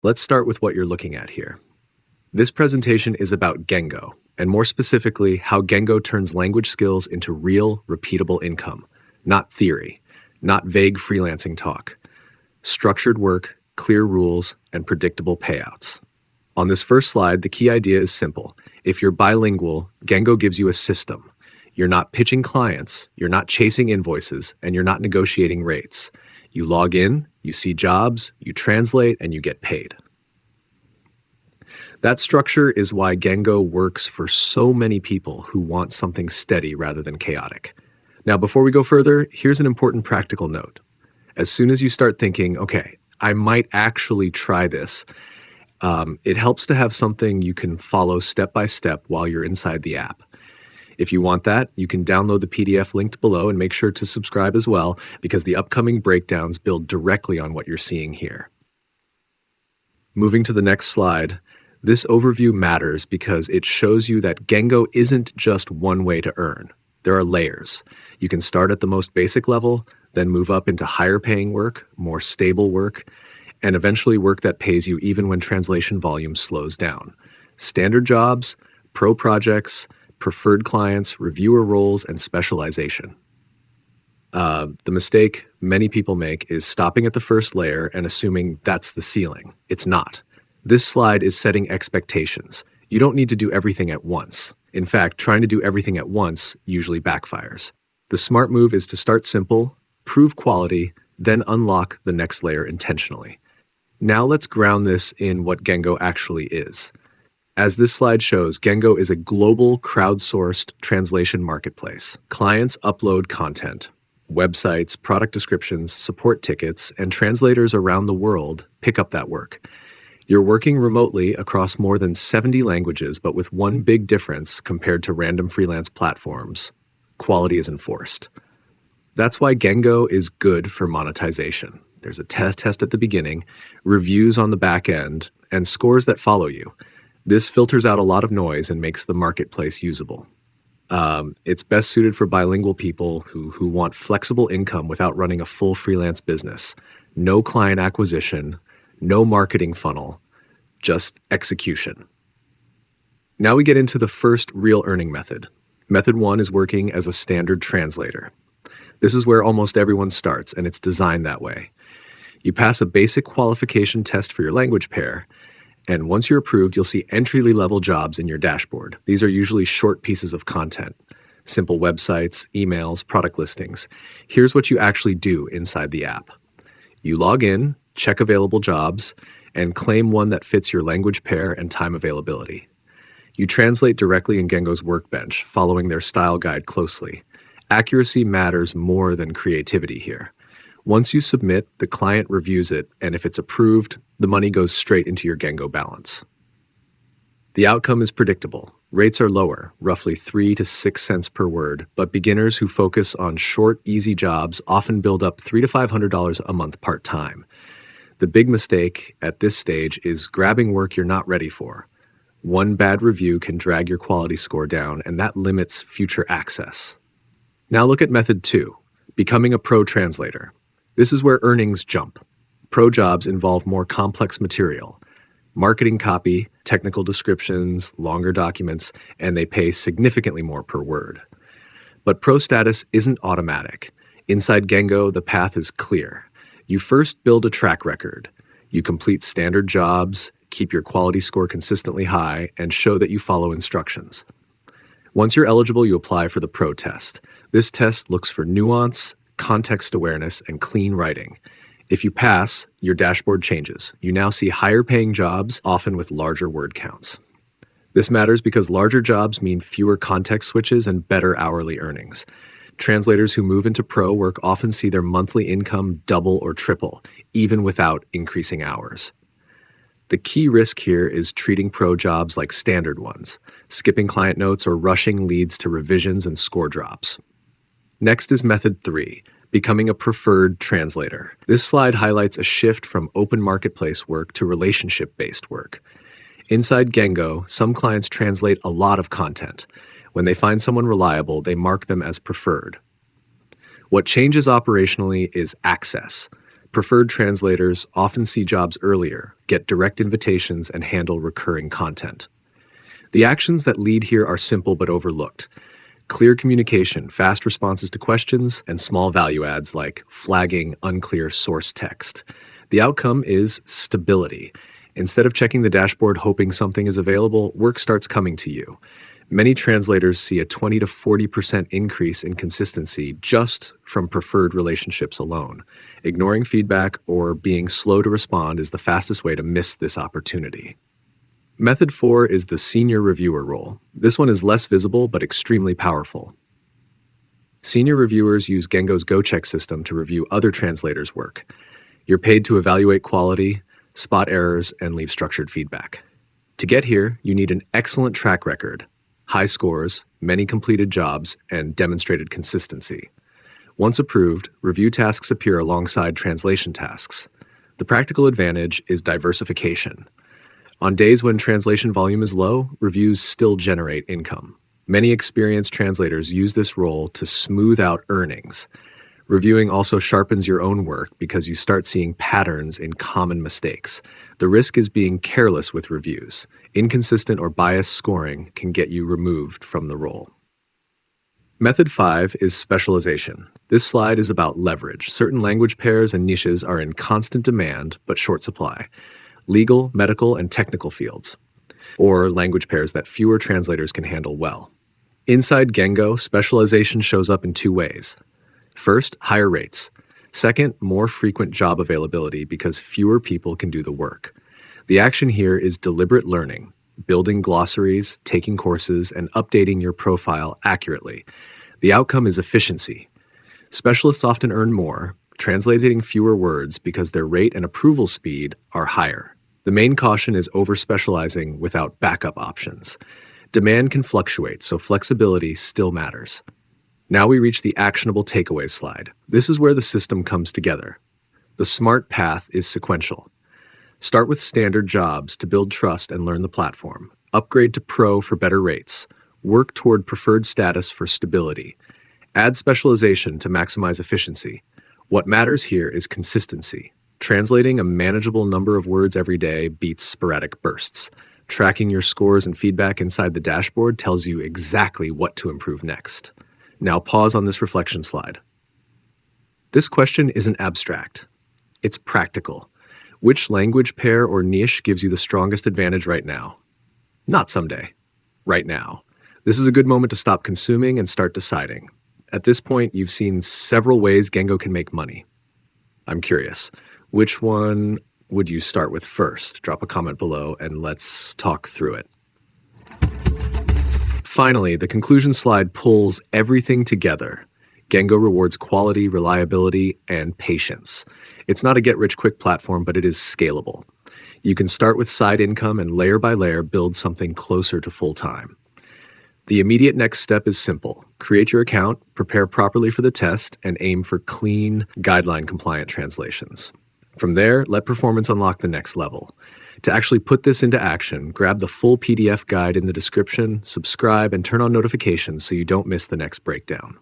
Let's start with what you're looking at here. This presentation is about Gengo, and more specifically, how Gengo turns language skills into real, repeatable income. Not theory, not vague freelancing talk. Structured work, clear rules, and predictable payouts. On this first slide, the key idea is simple. If you're bilingual, Gengo gives you a system. You're not pitching clients, you're not chasing invoices, and you're not negotiating rates. You log in, you see jobs, you translate, and you get paid. That structure is why Gengo works for so many people who want something steady rather than chaotic. Now, before we go further, here's an important practical note. As soon as you start thinking, okay, I might actually try this, it helps to have something you can follow step by step while you're inside the app. If you want that, you can download the PDF linked below and make sure to subscribe as well, because the upcoming breakdowns build directly on what you're seeing here. Moving to the next slide, this overview matters because it shows you that Gengo isn't just one way to earn. There are layers. You can start at the most basic level, then move up into higher paying work, more stable work, and eventually work that pays you even when translation volume slows down. Standard jobs, pro projects, preferred clients, reviewer roles, and specialization. The mistake many people make is stopping at the first layer and assuming that's the ceiling. It's not. This slide is setting expectations. You don't need to do everything at once. In fact, trying to do everything at once usually backfires. The smart move is to start simple, prove quality, then unlock the next layer intentionally. Now let's ground this in what Gengo actually is. As this slide shows, Gengo is a global crowdsourced translation marketplace. Clients upload content, websites, product descriptions, support tickets, and translators around the world pick up that work. You're working remotely across more than 70 languages, but with one big difference compared to random freelance platforms: quality is enforced. That's why Gengo is good for monetization. There's a test at the beginning, reviews on the back end, and scores that follow you. This filters out a lot of noise and makes the marketplace usable. It's best suited for bilingual people who want flexible income without running a full freelance business. No client acquisition, no marketing funnel, just execution. Now we get into the first real earning method. Method 1 is working as a standard translator. This is where almost everyone starts, and it's designed that way. You pass a basic qualification test for your language pair, and once you're approved, you'll see entry-level jobs in your dashboard. These are usually short pieces of content, simple websites, emails, product listings. Here's what you actually do inside the app. You log in, check available jobs, and claim one that fits your language pair and time availability. You translate directly in Gengo's workbench, following their style guide closely. Accuracy matters more than creativity here. Once you submit, the client reviews it, and if it's approved, the money goes straight into your Gengo balance. The outcome is predictable. Rates are lower, roughly 3 to 6 cents per word, but beginners who focus on short, easy jobs often build up $300 to $500 a month part-time. The big mistake at this stage is grabbing work you're not ready for. One bad review can drag your quality score down, and that limits future access. Now look at method 2, becoming a pro translator. This is where earnings jump. Pro jobs involve more complex material, marketing copy, technical descriptions, longer documents, and they pay significantly more per word. But pro status isn't automatic. Inside Gengo, the path is clear. You first build a track record. You complete standard jobs, keep your quality score consistently high, and show that you follow instructions. Once you're eligible, you apply for the pro test. This test looks for nuance, context awareness, and clean writing. If you pass, your dashboard changes. You now see higher paying jobs, often with larger word counts. This matters because larger jobs mean fewer context switches and better hourly earnings. Translators who move into pro work often see their monthly income double or triple, even without increasing hours. The key risk here is treating pro jobs like standard ones, skipping client notes or rushing leads to revisions and score drops. Next is method 3, becoming a preferred translator. This slide highlights a shift from open marketplace work to relationship-based work. Inside Gengo, some clients translate a lot of content. When they find someone reliable, they mark them as preferred. What changes operationally is access. Preferred translators often see jobs earlier, get direct invitations, and handle recurring content. The actions that lead here are simple but overlooked. Clear communication, fast responses to questions, and small value adds like flagging unclear source text. The outcome is stability. Instead of checking the dashboard hoping something is available, work starts coming to you. Many translators see a 20 to 40% increase in consistency just from preferred relationships alone. Ignoring feedback or being slow to respond is the fastest way to miss this opportunity. Method 4 is the senior reviewer role. This one is less visible but extremely powerful. Senior reviewers use Gengo's GoCheck system to review other translators' work. You're paid to evaluate quality, spot errors, and leave structured feedback. To get here, you need an excellent track record, high scores, many completed jobs, and demonstrated consistency. Once approved, review tasks appear alongside translation tasks. The practical advantage is diversification. On days when translation volume is low, reviews still generate income. Many experienced translators use this role to smooth out earnings. Reviewing also sharpens your own work because you start seeing patterns in common mistakes. The risk is being careless with reviews. Inconsistent or biased scoring can get you removed from the role. Method 5 is specialization. This slide is about leverage. Certain language pairs and niches are in constant demand but short supply. Legal, medical, and technical fields, or language pairs that fewer translators can handle well. Inside Gengo, specialization shows up in two ways. First, higher rates. Second, more frequent job availability because fewer people can do the work. The action here is deliberate learning, building glossaries, taking courses, and updating your profile accurately. The outcome is efficiency. Specialists often earn more, translating fewer words because their rate and approval speed are higher. The main caution is over-specializing without backup options. Demand can fluctuate, so flexibility still matters. Now we reach the actionable takeaways slide. This is where the system comes together. The smart path is sequential. Start with standard jobs to build trust and learn the platform. Upgrade to Pro for better rates. Work toward preferred status for stability. Add specialization to maximize efficiency. What matters here is consistency. Translating a manageable number of words every day beats sporadic bursts. Tracking your scores and feedback inside the dashboard tells you exactly what to improve next. Now pause on this reflection slide. This question isn't abstract. It's practical. Which language pair or niche gives you the strongest advantage right now? Not someday. Right now. This is a good moment to stop consuming and start deciding. At this point, you've seen several ways Gengo can make money. I'm curious, which one would you start with first? Drop a comment below and let's talk through it. Finally, the conclusion slide pulls everything together. Gengo rewards quality, reliability, and patience. It's not a get-rich-quick platform, but it is scalable. You can start with side income and layer by layer build something closer to full-time. The immediate next step is simple. Create your account, prepare properly for the test, and aim for clean, guideline-compliant translations. From there, let performance unlock the next level. To actually put this into action, grab the full PDF guide in the description, subscribe, and turn on notifications so you don't miss the next breakdown.